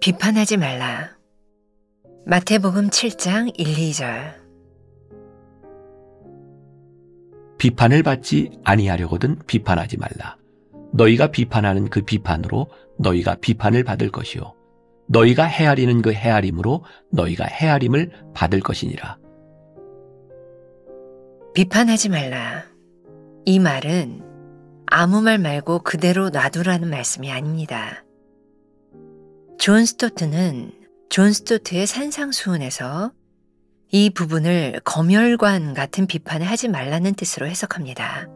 비판하지 말라. 마태복음 7장 1, 2절. 비판을 받지 아니하려거든 비판하지 말라. 너희가 비판하는 그 비판으로 너희가 비판을 받을 것이요 너희가 헤아리는 그 헤아림으로 너희가 헤아림을 받을 것이니라. 비판하지 말라. 이 말은 아무 말 말고 그대로 놔두라는 말씀이 아닙니다. 존 스토트는 존 스토트의 산상수훈에서 이 부분을 검열관 같은 비판을 하지 말라는 뜻으로 해석합니다.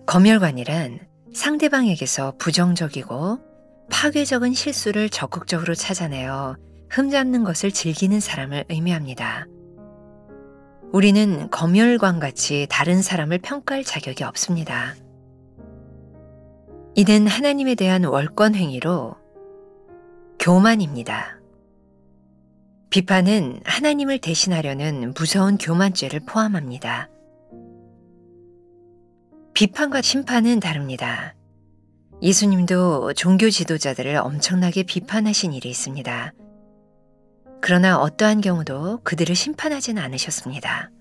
검열관이란 상대방에게서 부정적이고 파괴적인 실수를 적극적으로 찾아내어 흠잡는 것을 즐기는 사람을 의미합니다. 우리는 검열관같이 다른 사람을 평가할 자격이 없습니다. 이는 하나님에 대한 월권 행위로 교만입니다. 비판은 하나님을 대신하려는 무서운 교만죄를 포함합니다. 비판과 심판은 다릅니다. 예수님도 종교 지도자들을 엄청나게 비판하신 일이 있습니다. 그러나 어떠한 경우도 그들을 심판하지는 않으셨습니다.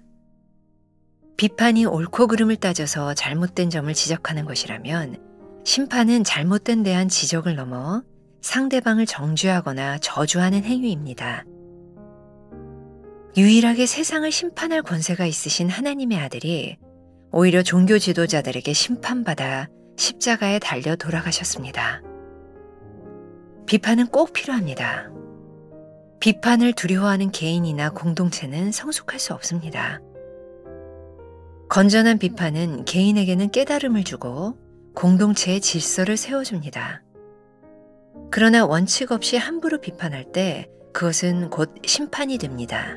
비판이 옳고 그름을 따져서 잘못된 점을 지적하는 것이라면 심판은 잘못된 대한 지적을 넘어 상대방을 정죄하거나 저주하는 행위입니다. 유일하게 세상을 심판할 권세가 있으신 하나님의 아들이 오히려 종교 지도자들에게 심판받아 십자가에 달려 돌아가셨습니다. 비판은 꼭 필요합니다. 비판을 두려워하는 개인이나 공동체는 성숙할 수 없습니다. 건전한 비판은 개인에게는 깨달음을 주고 공동체의 질서를 세워줍니다. 그러나 원칙 없이 함부로 비판할 때 그것은 곧 심판이 됩니다.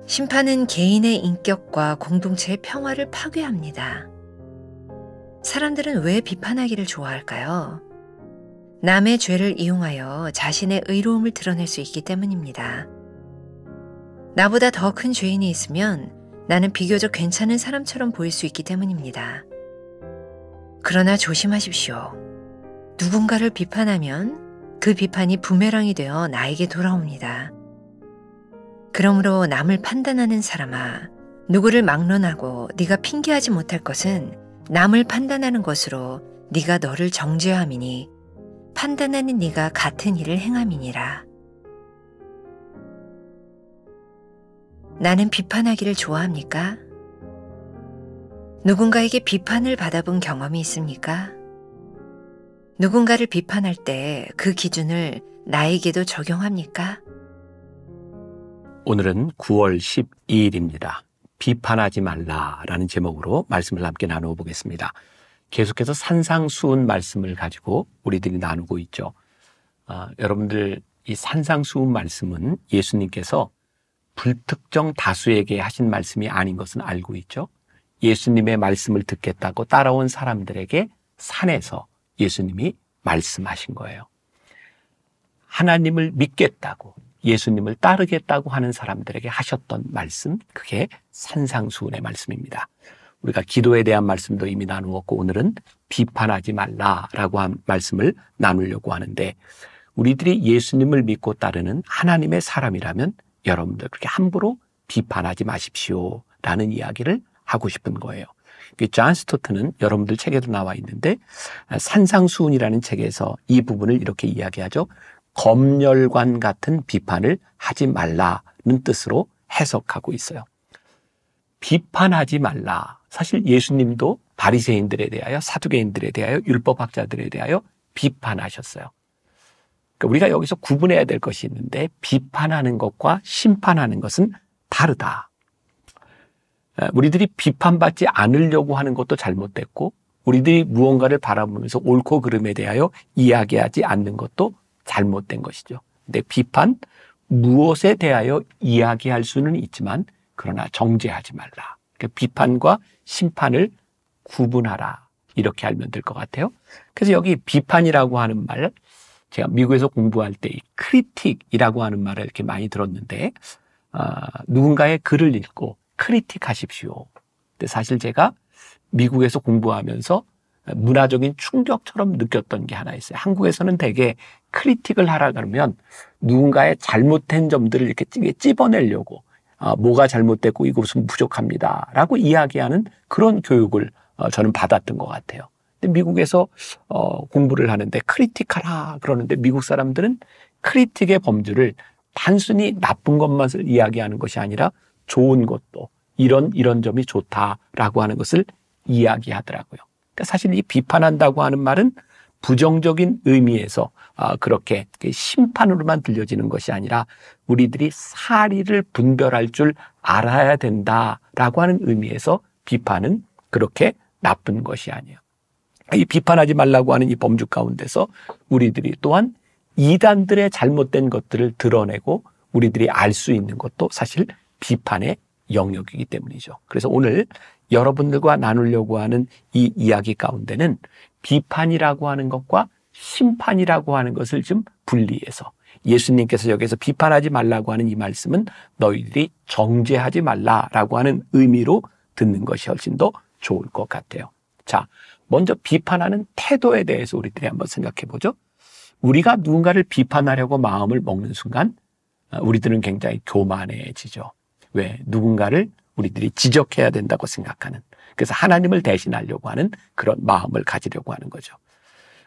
심판은 개인의 인격과 공동체의 평화를 파괴합니다. 사람들은 왜 비판하기를 좋아할까요? 남의 죄를 이용하여 자신의 의로움을 드러낼 수 있기 때문입니다. 나보다 더 큰 죄인이 있으면 나는 비교적 괜찮은 사람처럼 보일 수 있기 때문입니다. 그러나 조심하십시오. 누군가를 비판하면 그 비판이 부메랑이 되어 나에게 돌아옵니다. 그러므로 남을 판단하는 사람아, 누구를 막론하고 네가 핑계하지 못할 것은 남을 판단하는 것으로 네가 너를 정죄함이니 판단하는 네가 같은 일을 행함이니라. 나는 비판하기를 좋아합니까? 누군가에게 비판을 받아본 경험이 있습니까? 누군가를 비판할 때 그 기준을 나에게도 적용합니까? 오늘은 9월 12일입니다. 비판하지 말라라는 제목으로 말씀을 함께 나누어 보겠습니다. 계속해서 산상수훈 말씀을 가지고 우리들이 나누고 있죠. 여러분들 이 산상수훈 말씀은 예수님께서 불특정 다수에게 하신 말씀이 아닌 것은 알고 있죠. 예수님의 말씀을 듣겠다고 따라온 사람들에게 산에서 예수님이 말씀하신 거예요. 하나님을 믿겠다고 예수님을 따르겠다고 하는 사람들에게 하셨던 말씀, 그게 산상수훈의 말씀입니다. 우리가 기도에 대한 말씀도 이미 나누었고 오늘은 비판하지 말라라고 한 말씀을 나누려고 하는데, 우리들이 예수님을 믿고 따르는 하나님의 사람이라면 여러분들 그렇게 함부로 비판하지 마십시오 라는 이야기를 하고 싶은 거예요. 존 스토트는 여러분들 책에도 나와 있는데 산상수훈이라는 책에서 이 부분을 이렇게 이야기하죠. 검열관 같은 비판을 하지 말라는 뜻으로 해석하고 있어요. 비판하지 말라. 사실 예수님도 바리새인들에 대하여, 사두개인들에 대하여, 율법학자들에 대하여 비판하셨어요. 그러니까 우리가 여기서 구분해야 될 것이 있는데, 비판하는 것과 심판하는 것은 다르다. 우리들이 비판받지 않으려고 하는 것도 잘못됐고, 우리들이 무언가를 바라보면서 옳고 그름에 대하여 이야기하지 않는 것도 잘못된 것이죠. 근데 비판, 무엇에 대하여 이야기할 수는 있지만 그러나 정죄하지 말라. 그러니까 비판과 심판을 구분하라. 이렇게 알면 될 것 같아요. 그래서 여기 비판이라고 하는 말, 제가 미국에서 공부할 때 이 크리틱이라고 하는 말을 이렇게 많이 들었는데 누군가의 글을 읽고 크리틱하십시오. 근데 사실 제가 미국에서 공부하면서 문화적인 충격처럼 느꼈던 게 하나 있어요. 한국에서는 되게 크리틱을 하라 그러면 누군가의 잘못된 점들을 이렇게 찝어내려고 뭐가 잘못됐고 이것은 부족합니다 라고 이야기하는 그런 교육을 저는 받았던 것 같아요. 근데 미국에서 공부를 하는데 크리틱하라 그러는데 미국 사람들은 크리틱의 범주를 단순히 나쁜 것만 이야기하는 것이 아니라 좋은 것도 이런 점이 좋다라고 하는 것을 이야기하더라고요. 그러니까 사실 이 비판한다고 하는 말은 부정적인 의미에서 그렇게 심판으로만 들려지는 것이 아니라 우리들이 사리를 분별할 줄 알아야 된다라고 하는 의미에서 비판은 그렇게 나쁜 것이 아니에요. 이 비판하지 말라고 하는 이 범주 가운데서 우리들이 또한 이단들의 잘못된 것들을 드러내고 우리들이 알 수 있는 것도 사실 비판의 영역이기 때문이죠. 그래서 오늘 여러분들과 나누려고 하는 이 이야기 가운데는 비판이라고 하는 것과 심판이라고 하는 것을 좀 분리해서 예수님께서 여기서 비판하지 말라고 하는 이 말씀은 너희들이 정죄하지 말라라고 하는 의미로 듣는 것이 훨씬 더 좋을 것 같아요. 자, 먼저 비판하는 태도에 대해서 우리들이 한번 생각해 보죠. 우리가 누군가를 비판하려고 마음을 먹는 순간 우리들은 굉장히 교만해지죠. 왜? 누군가를 우리들이 지적해야 된다고 생각하는, 그래서 하나님을 대신하려고 하는 그런 마음을 가지려고 하는 거죠.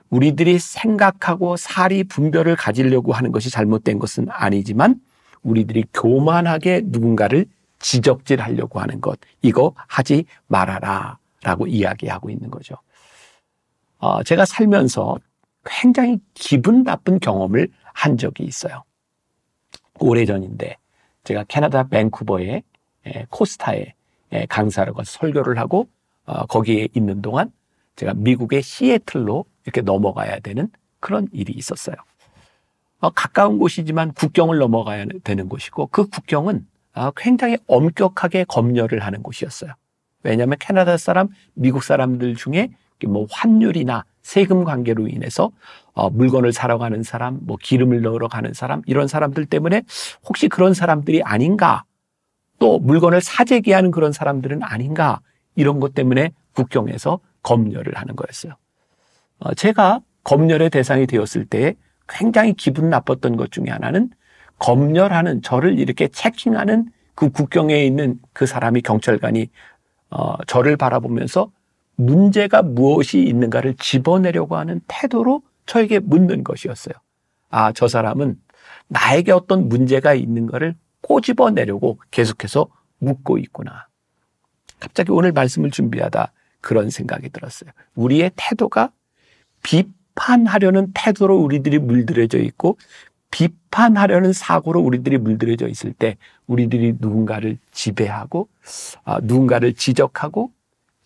우리들이 생각하고 사리 분별을 가지려고 하는 것이 잘못된 것은 아니지만 우리들이 교만하게 누군가를 지적질하려고 하는 것, 이거 하지 말아라 라고 이야기하고 있는 거죠. 제가 살면서 굉장히 기분 나쁜 경험을 한 적이 있어요. 오래전인데 제가 캐나다 밴쿠버의 코스타에 강사로 가서 설교를 하고 거기에 있는 동안 제가 미국의 시애틀로 이렇게 넘어가야 되는 그런 일이 있었어요. 가까운 곳이지만 국경을 넘어가야 되는 곳이고 그 국경은 굉장히 엄격하게 검열을 하는 곳이었어요. 왜냐하면 캐나다 사람, 미국 사람들 중에 뭐 환율이나 세금 관계로 인해서 물건을 사러 가는 사람, 뭐 기름을 넣으러 가는 사람, 이런 사람들 때문에 혹시 그런 사람들이 아닌가, 또 물건을 사재기하는 그런 사람들은 아닌가, 이런 것 때문에 국경에서 검열을 하는 거였어요. 제가 검열의 대상이 되었을 때 굉장히 기분 나빴던 것 중에 하나는 검열하는, 저를 이렇게 체킹하는 그 국경에 있는 그 사람이, 경찰관이 저를 바라보면서 문제가 무엇이 있는가를 집어내려고 하는 태도로 저에게 묻는 것이었어요. 저 사람은 나에게 어떤 문제가 있는 거를 꼬집어내려고 계속해서 묻고 있구나. 갑자기 오늘 말씀을 준비하다 그런 생각이 들었어요. 우리의 태도가 비판하려는 태도로 우리들이 물들여져 있고 비판하려는 사고로 우리들이 물들여져 있을 때 우리들이 누군가를 지배하고 누군가를 지적하고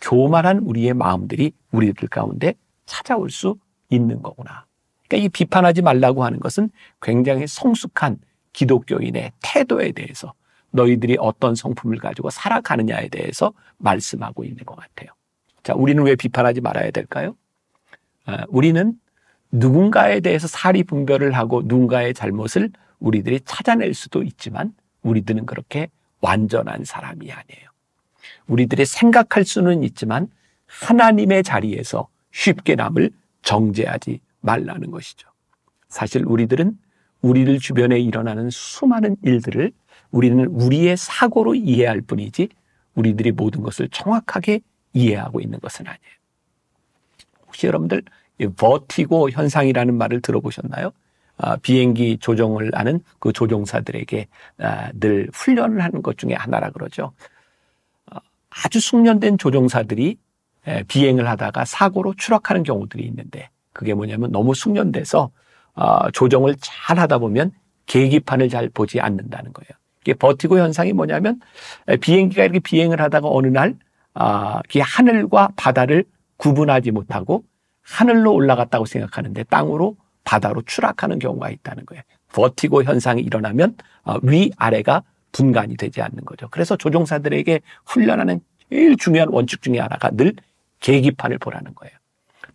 교만한 우리의 마음들이 우리들 가운데 찾아올 수 있는 거구나. 그러니까 이 비판하지 말라고 하는 것은 굉장히 성숙한 기독교인의 태도에 대해서, 너희들이 어떤 성품을 가지고 살아가느냐에 대해서 말씀하고 있는 것 같아요. 자, 우리는 왜 비판하지 말아야 될까요? 우리는 누군가에 대해서 사리 분별을 하고 누군가의 잘못을 우리들이 찾아낼 수도 있지만 우리들은 그렇게 완전한 사람이 아니에요. 우리들이 생각할 수는 있지만 하나님의 자리에서 쉽게 남을 정죄하지 말라는 것이죠. 사실 우리들은 우리들 주변에 일어나는 수많은 일들을 우리는 우리의 사고로 이해할 뿐이지 우리들이 모든 것을 정확하게 이해하고 있는 것은 아니에요. 혹시 여러분들 버티고 현상이라는 말을 들어보셨나요? 비행기 조종을 하는 그 조종사들에게 늘 훈련을 하는 것 중에 하나라 그러죠. 아주 숙련된 조종사들이 비행을 하다가 사고로 추락하는 경우들이 있는데, 그게 뭐냐면 너무 숙련돼서 조정을 잘 하다 보면 계기판을 잘 보지 않는다는 거예요. 이게 버티고 현상이 뭐냐면 비행기가 이렇게 비행을 하다가 어느 날 하늘과 바다를 구분하지 못하고 하늘로 올라갔다고 생각하는데 땅으로, 바다로 추락하는 경우가 있다는 거예요. 버티고 현상이 일어나면 위아래가 분간이 되지 않는 거죠. 그래서 조종사들에게 훈련하는 제일 중요한 원칙 중에 하나가 늘 계기판을 보라는 거예요.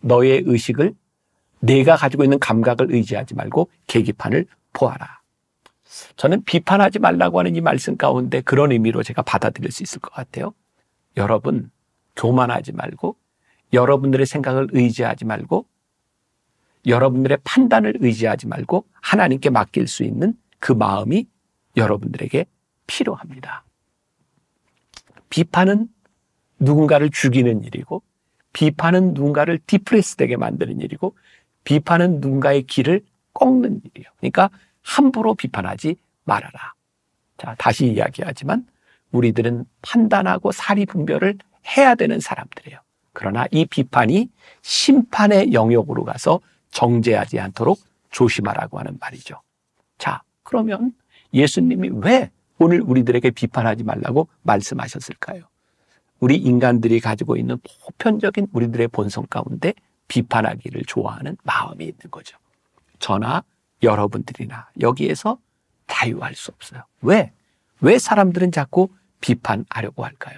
너의 의식을 내가 가지고 있는 감각을 의지하지 말고 계기판을 보아라. 저는 비판하지 말라고 하는 이 말씀 가운데 그런 의미로 제가 받아들일 수 있을 것 같아요. 여러분, 교만하지 말고, 여러분들의 생각을 의지하지 말고, 여러분들의 판단을 의지하지 말고 하나님께 맡길 수 있는 그 마음이 여러분들에게 필요합니다. 비판은 누군가를 죽이는 일이고, 비판은 누군가를 디프레스되게 만드는 일이고, 비판은 누군가의 길을 꺾는 일이에요. 그러니까 함부로 비판하지 말아라. 자, 다시 이야기하지만 우리들은 판단하고 사리 분별을 해야 되는 사람들이에요. 그러나 이 비판이 심판의 영역으로 가서 정죄하지 않도록 조심하라고 하는 말이죠. 자, 그러면 예수님이 왜 오늘 우리들에게 비판하지 말라고 말씀하셨을까요? 우리 인간들이 가지고 있는 보편적인 우리들의 본성 가운데 비판하기를 좋아하는 마음이 있는 거죠. 저나 여러분들이나 여기에서 자유할 수 없어요. 왜? 왜 사람들은 자꾸 비판하려고 할까요?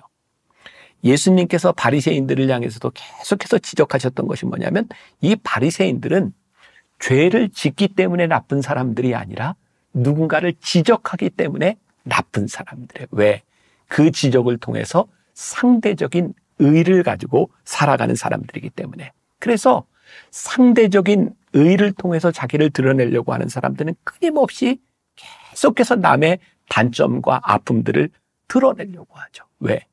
예수님께서 바리새인들을 향해서도 계속해서 지적하셨던 것이 뭐냐면 이 바리새인들은 죄를 짓기 때문에 나쁜 사람들이 아니라 누군가를 지적하기 때문에 나쁜 사람들이에요. 왜? 그 지적을 통해서 상대적인 의를 가지고 살아가는 사람들이기 때문에. 그래서 상대적인 의를 통해서 자기를 드러내려고 하는 사람들은 끊임없이 계속해서 남의 단점과 아픔들을 드러내려고 하죠. 왜?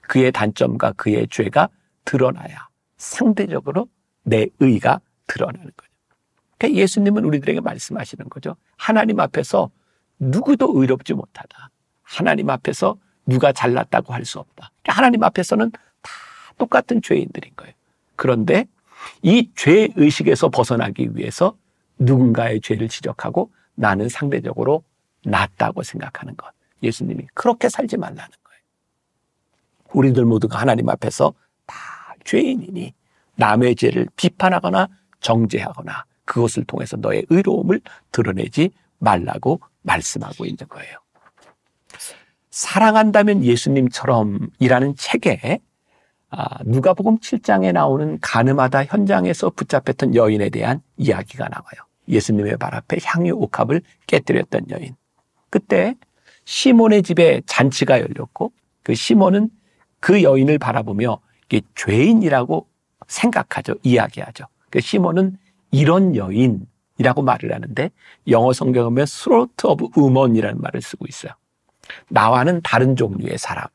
그의 단점과 그의 죄가 드러나야 상대적으로 내 의가 드러나는 거죠. 그러니까 예수님은 우리들에게 말씀하시는 거죠. 하나님 앞에서 누구도 의롭지 못하다. 하나님 앞에서 누가 잘났다고 할 수 없다. 하나님 앞에서는 다 똑같은 죄인들인 거예요. 그런데 이 죄의식에서 벗어나기 위해서 누군가의 죄를 지적하고 나는 상대적으로 낫다고 생각하는 것. 예수님이 그렇게 살지 말라는 거예요. 우리들 모두가 하나님 앞에서 다 죄인이니 남의 죄를 비판하거나 정죄하거나 그것을 통해서 너의 의로움을 드러내지 말라고 말씀하고 있는 거예요. 사랑한다면 예수님처럼 이라는 책에 누가복음 7장에 나오는 간음하다 현장에서 붙잡혔던 여인에 대한 이야기가 나와요. 예수님의 발 앞에 향유 옥합을 깨뜨렸던 여인. 그때 시몬의 집에 잔치가 열렸고 그 시몬은 그 여인을 바라보며 이게 죄인이라고 생각하죠. 이야기하죠. 그 시몬은 이런 여인이라고 말을 하는데 영어 성경에 보면 throat of woman이라는 말을 쓰고 있어요. 나와는 다른 종류의 사람.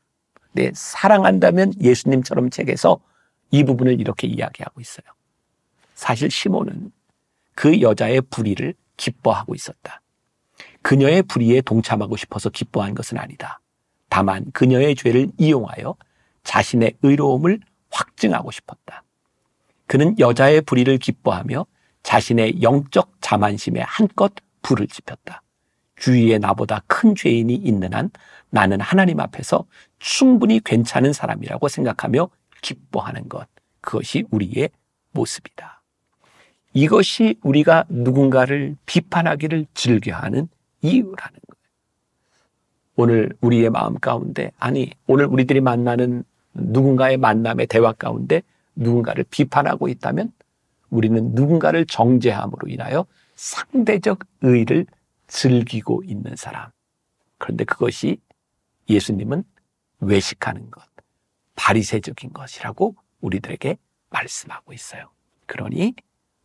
네, 사랑한다면 예수님처럼 책에서 이 부분을 이렇게 이야기하고 있어요. 사실 시몬은 그 여자의 불의를 기뻐하고 있었다. 그녀의 불의에 동참하고 싶어서 기뻐한 것은 아니다. 다만 그녀의 죄를 이용하여 자신의 의로움을 확증하고 싶었다. 그는 여자의 불의를 기뻐하며 자신의 영적 자만심에 한껏 불을 지폈다. 주위에 나보다 큰 죄인이 있는 한 나는 하나님 앞에서 충분히 괜찮은 사람이라고 생각하며 기뻐하는 것. 그것이 우리의 모습이다. 이것이 우리가 누군가를 비판하기를 즐겨하는 이유라는 거예요. 오늘 우리의 마음 가운데, 아니 오늘 우리들이 만나는 누군가의 만남의 대화 가운데 누군가를 비판하고 있다면 우리는 누군가를 정죄함으로 인하여 상대적 의의를 즐기고 있는 사람. 그런데 그것이 예수님은 외식하는 것, 바리새적인 것이라고 우리들에게 말씀하고 있어요. 그러니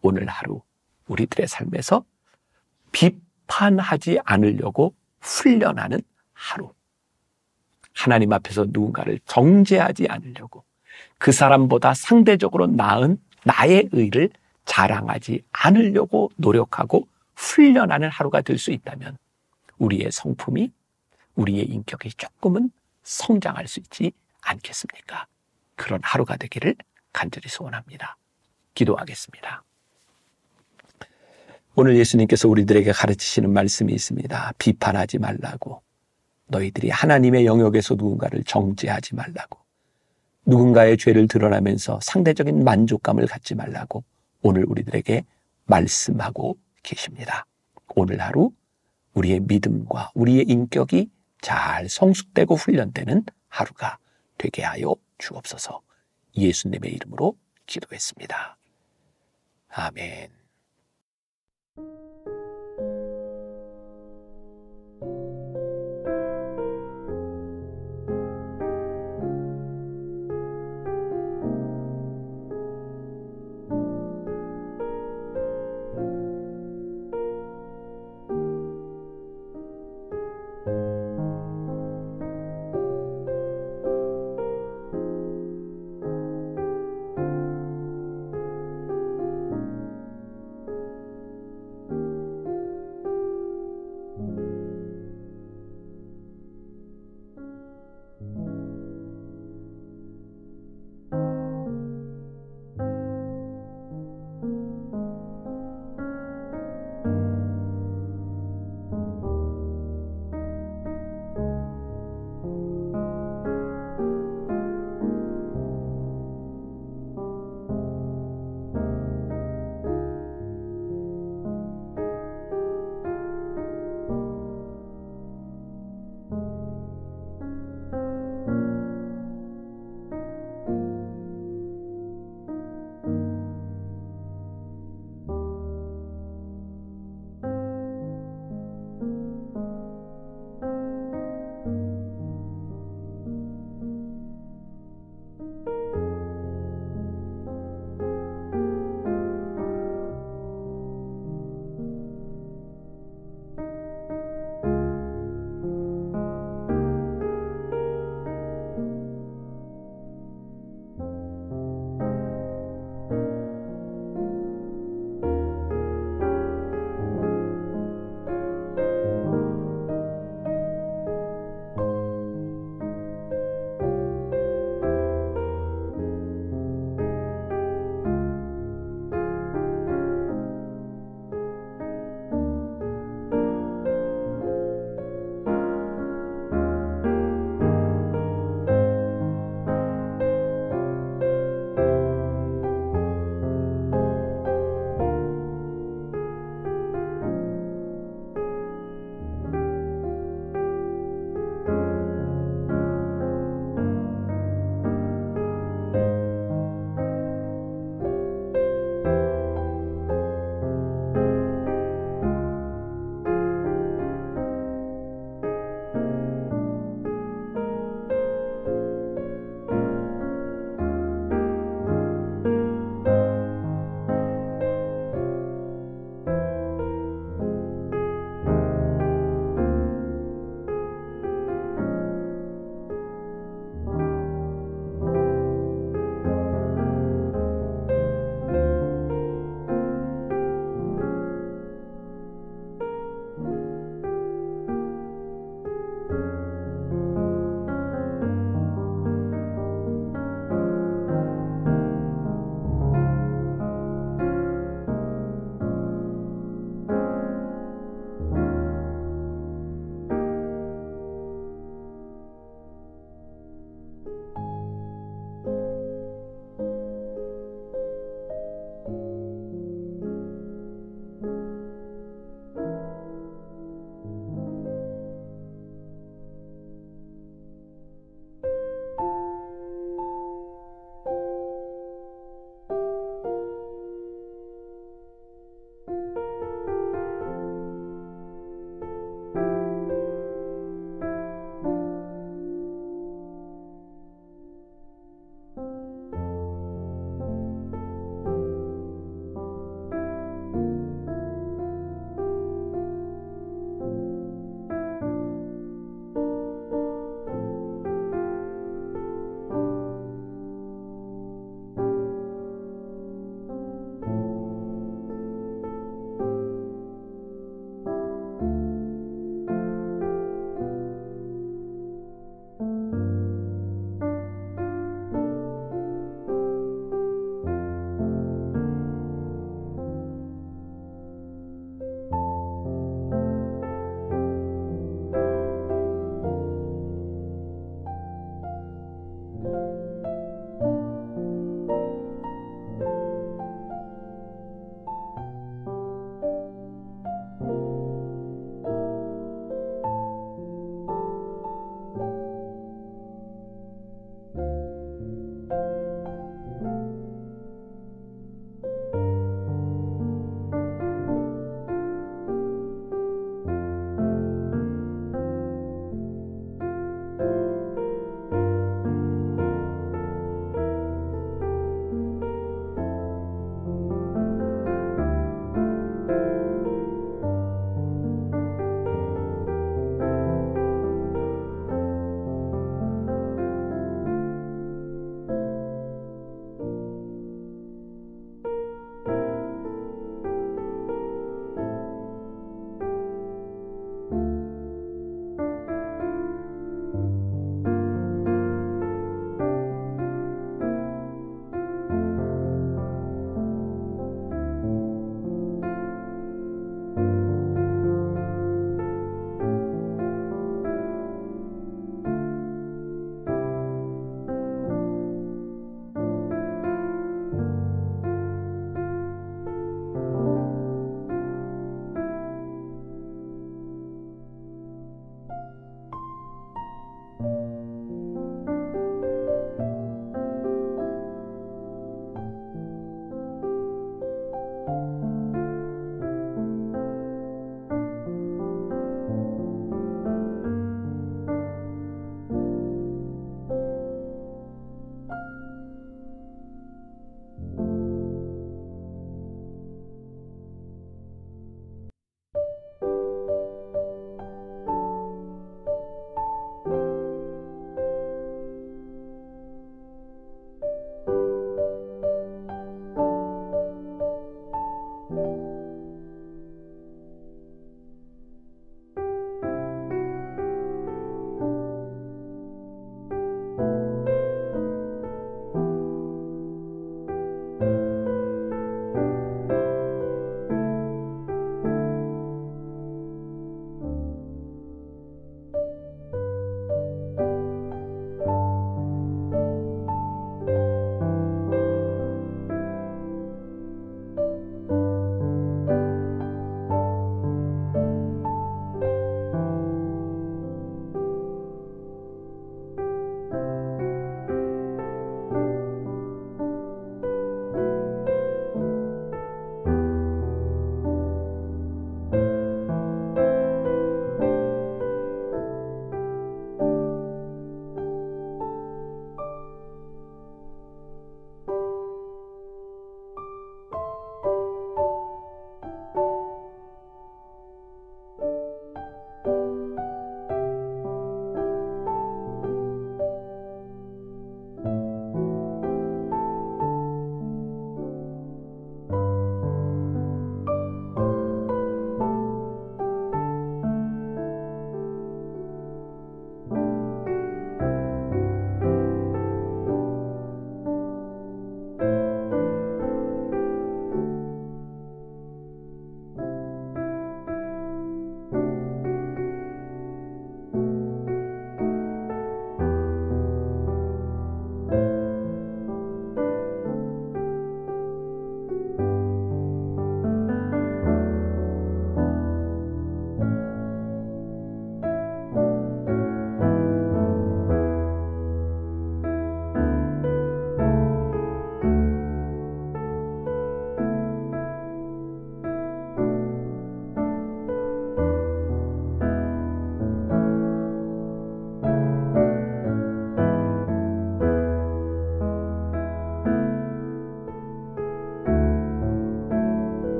오늘 하루 우리들의 삶에서 비판하지 않으려고 훈련하는 하루. 하나님 앞에서 누군가를 정죄하지 않으려고 그 사람보다 상대적으로 나은 나의 의를 자랑하지 않으려고 노력하고 훈련하는 하루가 될 수 있다면 우리의 성품이, 우리의 인격이 조금은 성장할 수 있지 않겠습니까? 그런 하루가 되기를 간절히 소원합니다. 기도하겠습니다. 오늘 예수님께서 우리들에게 가르치시는 말씀이 있습니다. 비판하지 말라고. 너희들이 하나님의 영역에서 누군가를 정죄하지 말라고. 누군가의 죄를 드러나면서 상대적인 만족감을 갖지 말라고 오늘 우리들에게 말씀하고 계십니다. 오늘 하루 우리의 믿음과 우리의 인격이 잘 성숙되고 훈련되는 하루가 되게 하여 주옵소서. 예수님의 이름으로 기도했습니다. 아멘.